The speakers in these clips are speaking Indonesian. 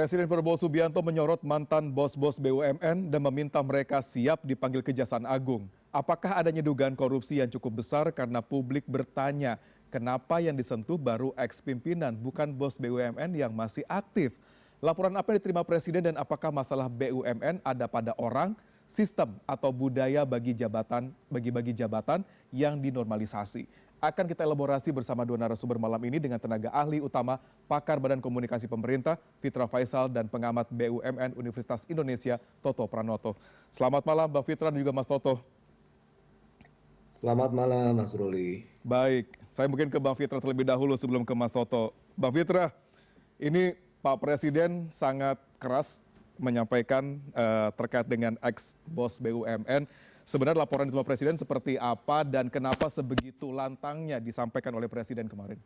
Presiden Prabowo Subianto menyorot mantan bos-bos BUMN dan meminta mereka siap dipanggil Kejaksaan Agung. Apakah adanya dugaan korupsi yang cukup besar karena publik bertanya, kenapa yang disentuh baru ex-pimpinan bukan bos BUMN yang masih aktif? Laporan apa yang diterima Presiden dan apakah masalah BUMN ada pada orang, sistem atau budaya bagi jabatan yang dinormalisasi? Akan kita elaborasi bersama dua narasumber malam ini dengan tenaga ahli utama pakar Badan Komunikasi Pemerintah, Fitra Faisal, dan pengamat BUMN Universitas Indonesia, Toto Pranoto. Selamat malam Bang Fitra dan juga Mas Toto. Selamat malam, Mas Ruli. Baik, saya mungkin ke Bang Fitra terlebih dahulu sebelum ke Mas Toto. Bang Fitra, ini Pak Presiden sangat keras menyampaikan terkait dengan ex-bos BUMN. Sebenarnya laporan itu Pak Presiden seperti apa dan kenapa sebegitu lantangnya disampaikan oleh Presiden kemarin?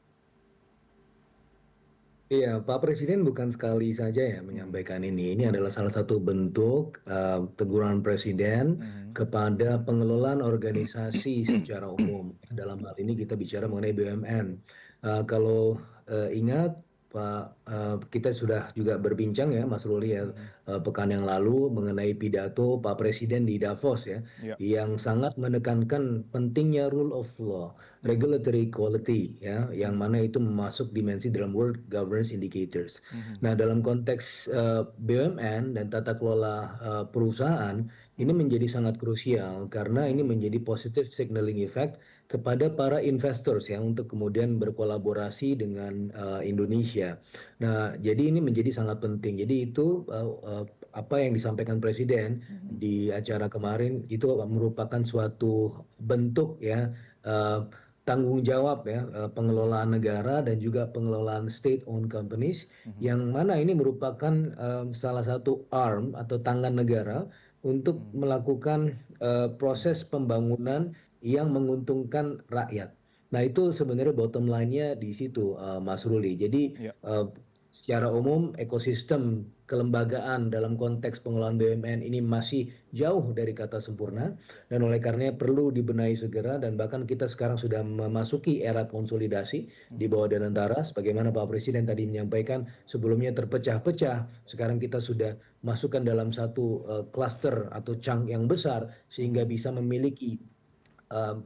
Iya, Pak Presiden bukan sekali saja ya menyampaikan ini. Ini adalah salah satu bentuk teguran Presiden kepada pengelolaan organisasi secara umum. Dalam hal ini kita bicara mengenai BUMN. Kalau ingat, kita sudah juga berbincang ya, Mas Ruli ya, pekan yang lalu mengenai pidato Pak Presiden di Davos ya, Ya. yang sangat menekankan pentingnya rule of law, regulatory quality ya, yang mana itu masuk dimensi dalam World Governance Indicators. Nah, dalam konteks BUMN dan tata kelola perusahaan ini menjadi sangat krusial karena ini menjadi positive signaling effect kepada para investors ya untuk kemudian berkolaborasi dengan Indonesia. Nah, jadi ini menjadi sangat penting. Jadi itu apa yang disampaikan Presiden di acara kemarin itu merupakan suatu bentuk ya tanggung jawab ya pengelolaan negara dan juga pengelolaan state-owned companies yang mana ini merupakan salah satu arm atau tangan negara untuk melakukan proses pembangunan yang menguntungkan rakyat. Nah, itu sebenarnya bottom line-nya di situ, Mas Ruli. Jadi, Ya. secara umum ekosistem kelembagaan dalam konteks pengelolaan BUMN ini masih jauh dari kata sempurna dan oleh karenanya perlu dibenahi segera dan bahkan kita sekarang sudah memasuki era konsolidasi di bawah Danantara sebagaimana Pak Presiden tadi menyampaikan sebelumnya terpecah-pecah, sekarang kita sudah masukkan dalam satu cluster atau chunk yang besar sehingga bisa memiliki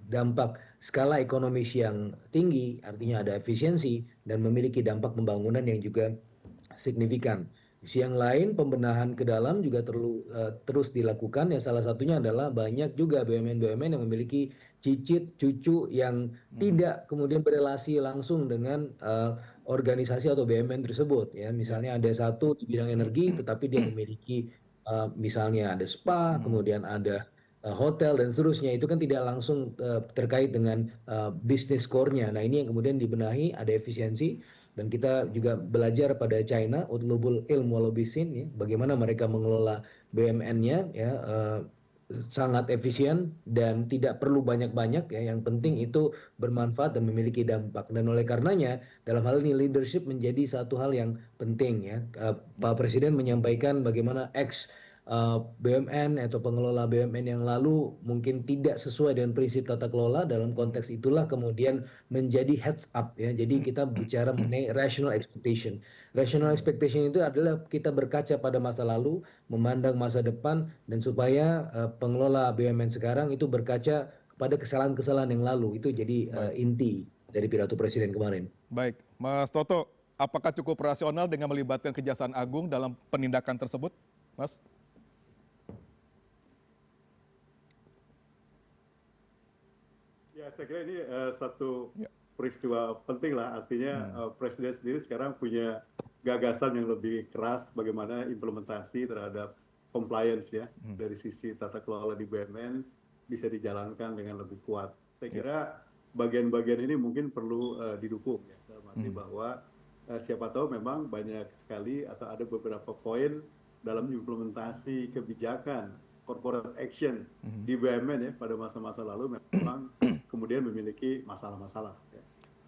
dampak skala ekonomis yang tinggi, artinya ada efisiensi dan memiliki dampak pembangunan yang juga signifikan. Di sisi yang lain, pembenahan ke dalam juga terus dilakukan. Ya, salah satunya adalah banyak juga BUMN-BUMN yang memiliki cicit cucu yang tidak kemudian berelasi langsung dengan organisasi atau BUMN tersebut. Ya, misalnya ada satu di bidang energi, tetapi dia memiliki misalnya ada spa, kemudian ada hotel dan seterusnya itu kan tidak langsung terkait dengan bisnis core-nya. Nah, ini yang kemudian dibenahi, ada efisiensi dan kita juga belajar pada China, utlubul ilm walau bisin ya, bagaimana mereka mengelola BUMN-nya ya sangat efisien dan tidak perlu banyak-banyak ya, yang penting itu bermanfaat dan memiliki dampak. Dan oleh karenanya dalam hal ini leadership menjadi satu hal yang penting ya. Pak Presiden menyampaikan bagaimana BUMN atau pengelola BUMN yang lalu mungkin tidak sesuai dengan prinsip tata kelola. Dalam konteks itulah kemudian menjadi heads up ya. Jadi kita bicara mengenai rational expectation. Rational expectation itu adalah kita berkaca pada masa lalu, memandang masa depan dan supaya pengelola BUMN sekarang itu berkaca kepada kesalahan-kesalahan yang lalu. Itu jadi Baik. inti dari pidato Presiden kemarin. Baik, Mas Toto, apakah cukup rasional dengan melibatkan Kejaksaan Agung dalam penindakan tersebut, Mas? Ya, saya kira ini satu Ya. peristiwa penting lah. Artinya Presiden sendiri sekarang punya gagasan yang lebih keras bagaimana implementasi terhadap compliance ya dari sisi tata kelola di BUMN bisa dijalankan dengan lebih kuat. Saya kira bagian-bagian ini mungkin perlu didukung ya, dalam arti bahwa siapa tahu memang banyak sekali atau ada beberapa poin dalam implementasi kebijakan corporate action di BUMN ya pada masa-masa lalu memang kemudian memiliki masalah-masalah. Ya.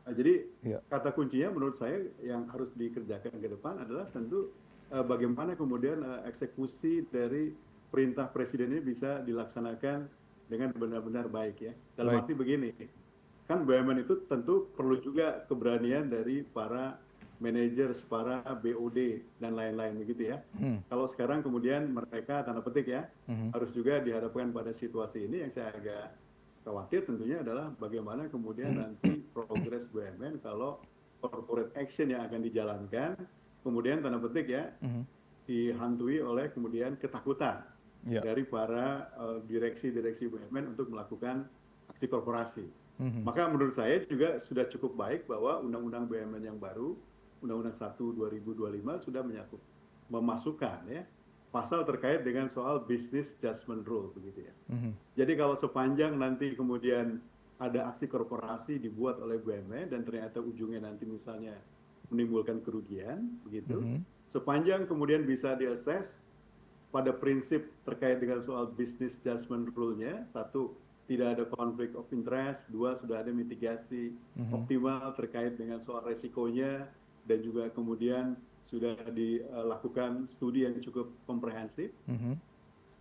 Nah, jadi kata kuncinya menurut saya yang harus dikerjakan ke depan adalah tentu bagaimana kemudian eksekusi dari perintah Presiden ini bisa dilaksanakan dengan benar-benar baik ya. Dalam arti begini, kan BUMN itu tentu perlu juga keberanian dari para manajer para BOD dan lain-lain begitu ya. Kalau sekarang kemudian mereka tanda petik ya harus juga dihadapkan pada situasi ini, yang saya agak khawatir tentunya adalah bagaimana kemudian nanti progres BUMN kalau corporate action yang akan dijalankan kemudian tanda petik ya dihantui oleh kemudian ketakutan dari para direksi-direksi BUMN untuk melakukan aksi korporasi. Maka menurut saya juga sudah cukup baik bahwa Undang-Undang BUMN yang baru, Undang-Undang 1 2025 sudah memasukkan ya pasal terkait dengan soal business judgment rule begitu ya. Jadi kalau sepanjang nanti kemudian ada aksi korporasi dibuat oleh BUMN dan ternyata ujungnya nanti misalnya menimbulkan kerugian begitu, sepanjang kemudian bisa diakses pada prinsip terkait dengan soal business judgment rule-nya, satu, tidak ada konflik of interest, dua, sudah ada mitigasi optimal terkait dengan soal resikonya, dan juga kemudian sudah dilakukan studi yang cukup komprehensif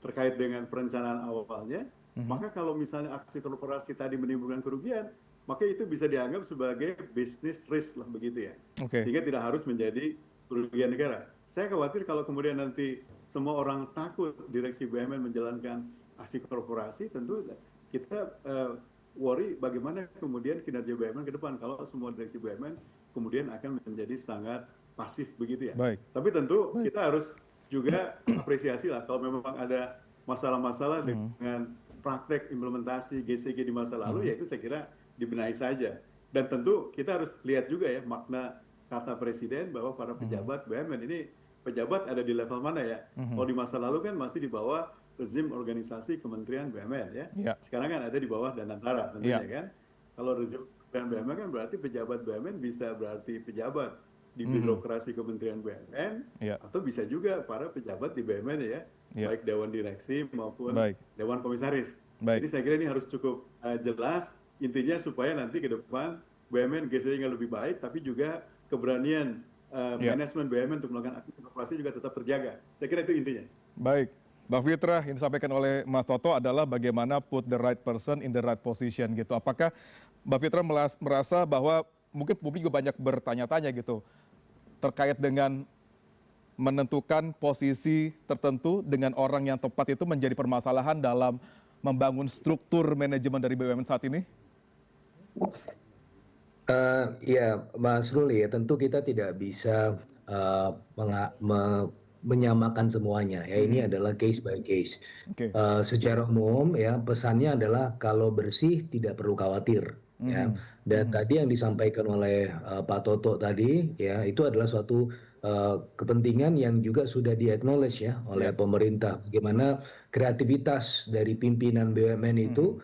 terkait dengan perencanaan awalnya, maka kalau misalnya aksi korporasi tadi menimbulkan kerugian, maka itu bisa dianggap sebagai business risk lah begitu ya. Sehingga tidak harus menjadi kerugian negara. Saya khawatir kalau kemudian nanti semua orang takut direksi BUMN menjalankan aksi korporasi, tentu kita worry bagaimana kemudian kinerja BUMN ke depan kalau semua direksi BUMN kemudian akan menjadi sangat pasif begitu ya. Tapi tentu kita harus juga apresiasi lah kalau memang ada masalah-masalah dengan praktek implementasi GCG di masa lalu, ya itu saya kira dibenahi saja. Dan tentu kita harus lihat juga ya makna kata Presiden bahwa para pejabat BUMN ini pejabat ada di level mana ya. Kalau di masa lalu kan masih di bawah rezim organisasi Kementerian BUMN ya. Sekarang kan ada di bawah Danantara tentunya kan. Kalau rezim BUMN kan berarti pejabat BUMN bisa berarti pejabat di birokrasi Kementerian BUMN atau bisa juga para pejabat di BUMN ya, baik Dewan Direksi maupun Dewan Komisaris. Jadi saya kira ini harus cukup jelas intinya supaya nanti ke depan BUMN GCG lebih baik, tapi juga keberanian manajemen BUMN untuk melakukan aksi korporasi juga tetap terjaga. Saya kira itu intinya. Baik, Bang Fitra, yang disampaikan oleh Mas Toto adalah bagaimana put the right person in the right position gitu. Apakah Bang Fitra merasa bahwa mungkin publik juga banyak bertanya-tanya gitu terkait dengan menentukan posisi tertentu dengan orang yang tepat itu menjadi permasalahan dalam membangun struktur manajemen dari BUMN saat ini? Ya, Mas Ruli, ya tentu kita tidak bisa menyamakan semuanya. Ya, ini adalah case by case. Secara umum, ya pesannya adalah kalau bersih tidak perlu khawatir. Ya, dan tadi yang disampaikan oleh Pak Toto tadi, ya itu adalah suatu kepentingan yang juga sudah di-acknowledge ya oleh pemerintah. Bagaimana kreativitas dari pimpinan BUMN itu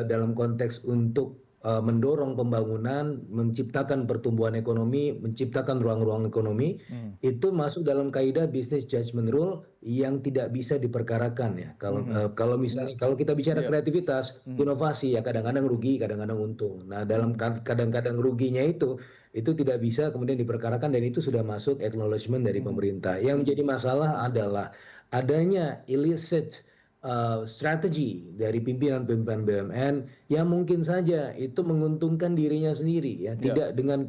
dalam konteks untuk mendorong pembangunan, menciptakan pertumbuhan ekonomi, menciptakan ruang-ruang ekonomi, itu masuk dalam kaidah business judgment rule yang tidak bisa diperkarakan ya. Kalau misalnya kalau kita bicara kreativitas, inovasi ya kadang-kadang rugi, kadang-kadang untung. Nah, dalam kadang-kadang ruginya itu tidak bisa kemudian diperkarakan dan itu sudah masuk acknowledgement dari pemerintah. Yang menjadi masalah adalah adanya illicit strategi dari pimpinan-pimpinan BUMN yang mungkin saja itu menguntungkan dirinya sendiri ya, tidak dengan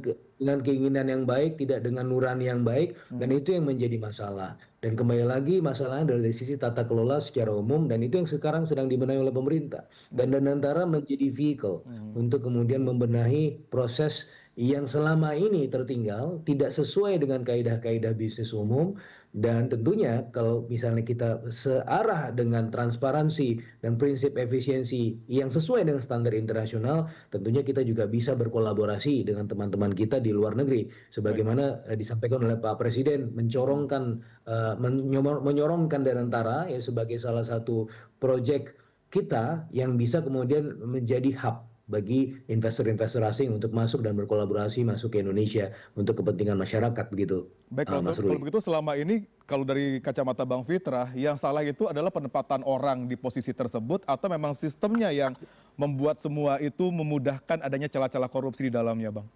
keinginan yang baik, tidak dengan nurani yang baik, dan itu yang menjadi masalah. Dan kembali lagi masalahnya dari sisi tata kelola secara umum, dan itu yang sekarang sedang dibenahi oleh pemerintah. Dan Danantara menjadi vehicle untuk kemudian membenahi proses yang selama ini tertinggal, tidak sesuai dengan kaidah-kaidah bisnis umum. Dan tentunya kalau misalnya kita searah dengan transparansi dan prinsip efisiensi yang sesuai dengan standar internasional, tentunya kita juga bisa berkolaborasi dengan teman-teman kita di luar negeri. Sebagaimana disampaikan oleh Pak Presiden, menyorongkan Danantara ya sebagai salah satu proyek kita yang bisa kemudian menjadi hub bagi investor-investor asing untuk masuk dan berkolaborasi masuk ke Indonesia untuk kepentingan masyarakat begitu. Baik, kalau begitu selama ini kalau dari kacamata Bang Fitra, yang salah itu adalah penempatan orang di posisi tersebut atau memang sistemnya yang membuat semua itu memudahkan adanya celah-celah korupsi di dalamnya, Bang?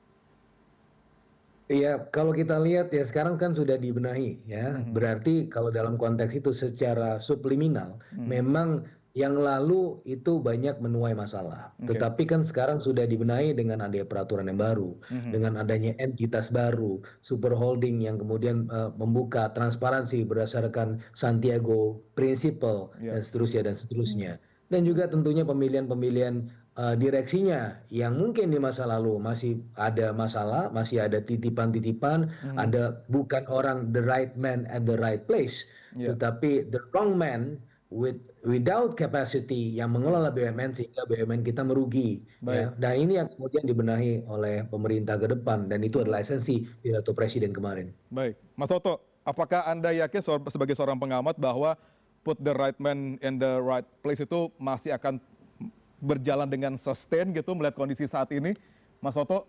Iya, kalau kita lihat ya sekarang kan sudah dibenahi ya. Berarti kalau dalam konteks itu secara subliminal memang yang lalu itu banyak menuai masalah. Oke. Tetapi kan sekarang sudah dibenahi dengan adanya peraturan yang baru, dengan adanya entitas baru, super holding yang kemudian membuka transparansi berdasarkan Santiago Principle Ya. dan seterusnya dan seterusnya. Dan juga tentunya pemilihan-pemilihan direksinya yang mungkin di masa lalu masih ada masalah, masih ada titipan-titipan, ada bukan orang the right man at the right place, Ya. tetapi the wrong man without capacity yang mengelola BUMN sehingga BUMN kita merugi, Baik. ya. Dan ini yang kemudian dibenahi oleh pemerintah ke depan dan itu adalah esensi pidato presiden kemarin. Baik, Mas Toto, apakah Anda yakin sebagai seorang pengamat bahwa put the right man in the right place itu masih akan berjalan dengan sustain gitu melihat kondisi saat ini, Mas Toto?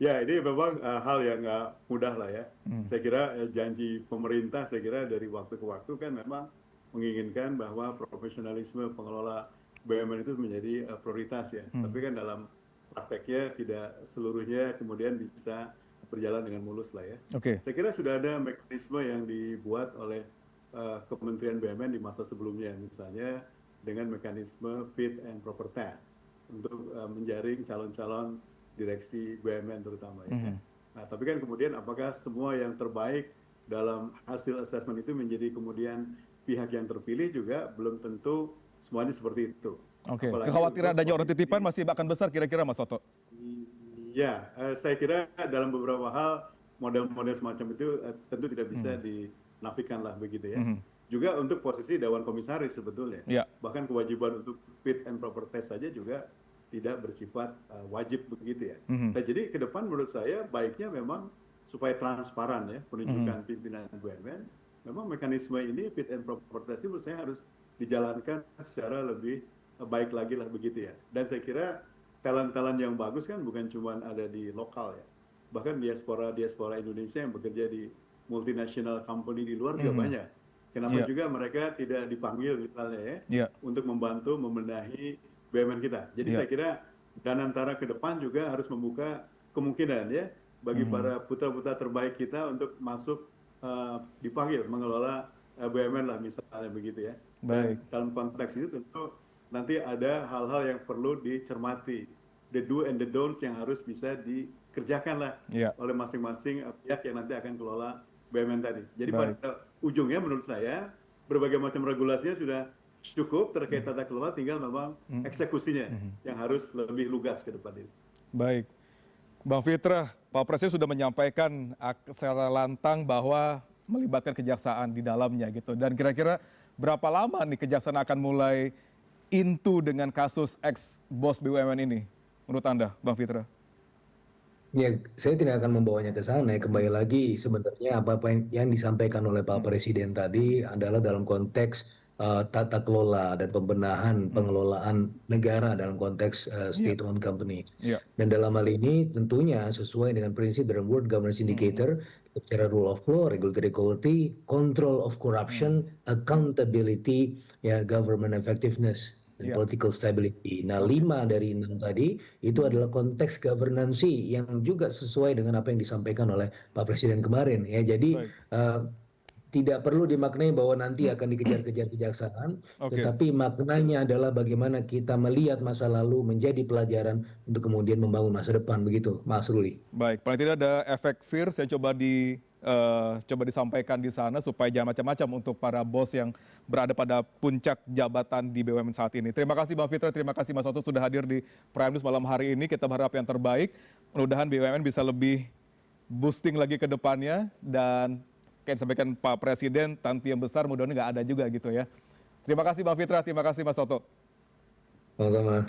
Ya, ini memang hal yang nggak mudah lah ya. Saya kira janji pemerintah, saya kira dari waktu ke waktu kan memang menginginkan bahwa profesionalisme pengelola BUMN itu menjadi prioritas ya. Tapi kan dalam prakteknya tidak seluruhnya kemudian bisa berjalan dengan mulus lah ya. Oke. Saya kira sudah ada mekanisme yang dibuat oleh Kementerian BUMN di masa sebelumnya, misalnya dengan mekanisme fit and proper test untuk menjaring calon-calon direksi BUMN terutama ya. Nah, tapi kan kemudian apakah semua yang terbaik dalam hasil assessment itu menjadi kemudian pihak yang terpilih juga belum tentu semuanya seperti itu. Oke, Apalagi kekhawatiran untuk adanya orang posisi- titipan masih akan besar kira-kira, Mas Toto? Ya, saya kira dalam beberapa hal model-model semacam itu tentu tidak bisa dinafikan lah begitu ya. Juga untuk posisi Dewan Komisaris sebetulnya. Ya. Bahkan kewajiban untuk fit and proper test saja juga tidak bersifat wajib begitu ya. Nah, jadi ke depan menurut saya baiknya memang supaya transparan ya penunjukan pimpinan BUMN, memang mekanisme ini fit and proper test menurut saya harus dijalankan secara lebih baik lagi lah begitu ya. Dan saya kira talent-talent yang bagus kan bukan cuma ada di lokal ya, bahkan diaspora Indonesia yang bekerja di multinational company di luar juga banyak. Kenapa juga mereka tidak dipanggil misalnya ya untuk membantu membenahi BUMN kita. Jadi saya kira Danantara ke depan juga harus membuka kemungkinan ya bagi para putra-putra terbaik kita untuk masuk dipanggil mengelola BUMN lah misalnya begitu ya. Baik. Dan dalam konteks itu tentu nanti ada hal-hal yang perlu dicermati, the do and the don'ts yang harus bisa dikerjakan lah oleh masing-masing pihak yang nanti akan kelola BUMN tadi. Jadi pada ujungnya menurut saya berbagai macam regulasinya sudah cukup terkait tata kelola, tinggal memang eksekusinya yang harus lebih lugas ke depan ini. Baik, Bang Fitra, Pak Presiden sudah menyampaikan secara lantang bahwa melibatkan kejaksaan di dalamnya gitu. Dan kira-kira berapa lama nih kejaksaan akan mulai into dengan kasus ex bos BUMN ini menurut Anda, Bang Fitra? Ya, saya tidak akan membawanya ke sana. Kembali lagi sebenarnya apa-apa yang disampaikan oleh Pak Presiden tadi adalah dalam konteks tata kelola dan pembenahan pengelolaan negara dalam konteks state-owned company. Dan dalam hal ini tentunya sesuai dengan prinsip dalam World Governance Indicator, secara rule of law, regulatory quality, control of corruption, accountability, ya government effectiveness, dan political stability. Nah, 5 dari 6 tadi itu adalah konteks governance yang juga sesuai dengan apa yang disampaikan oleh Pak Presiden kemarin. Ya, jadi tidak perlu dimaknai bahwa nanti akan dikejar-kejar kejaksaan, tetapi maknanya adalah bagaimana kita melihat masa lalu menjadi pelajaran untuk kemudian membangun masa depan, begitu, Mas Ruli. Baik, paling tidak ada efek fear yang coba disampaikan di sana supaya jangan macam-macam untuk para bos yang berada pada puncak jabatan di BUMN saat ini. Terima kasih Bang Fitra, terima kasih Mas Toto sudah hadir di Prime News malam hari ini. Kita berharap yang terbaik. Mudah-mudahan BUMN bisa lebih boosting lagi ke depannya dan kayak disampaikan Pak Presiden, tanti yang besar mudah-mudahan nggak ada juga gitu ya. Terima kasih Bang Fitra, terima kasih Mas Toto. Sama-sama.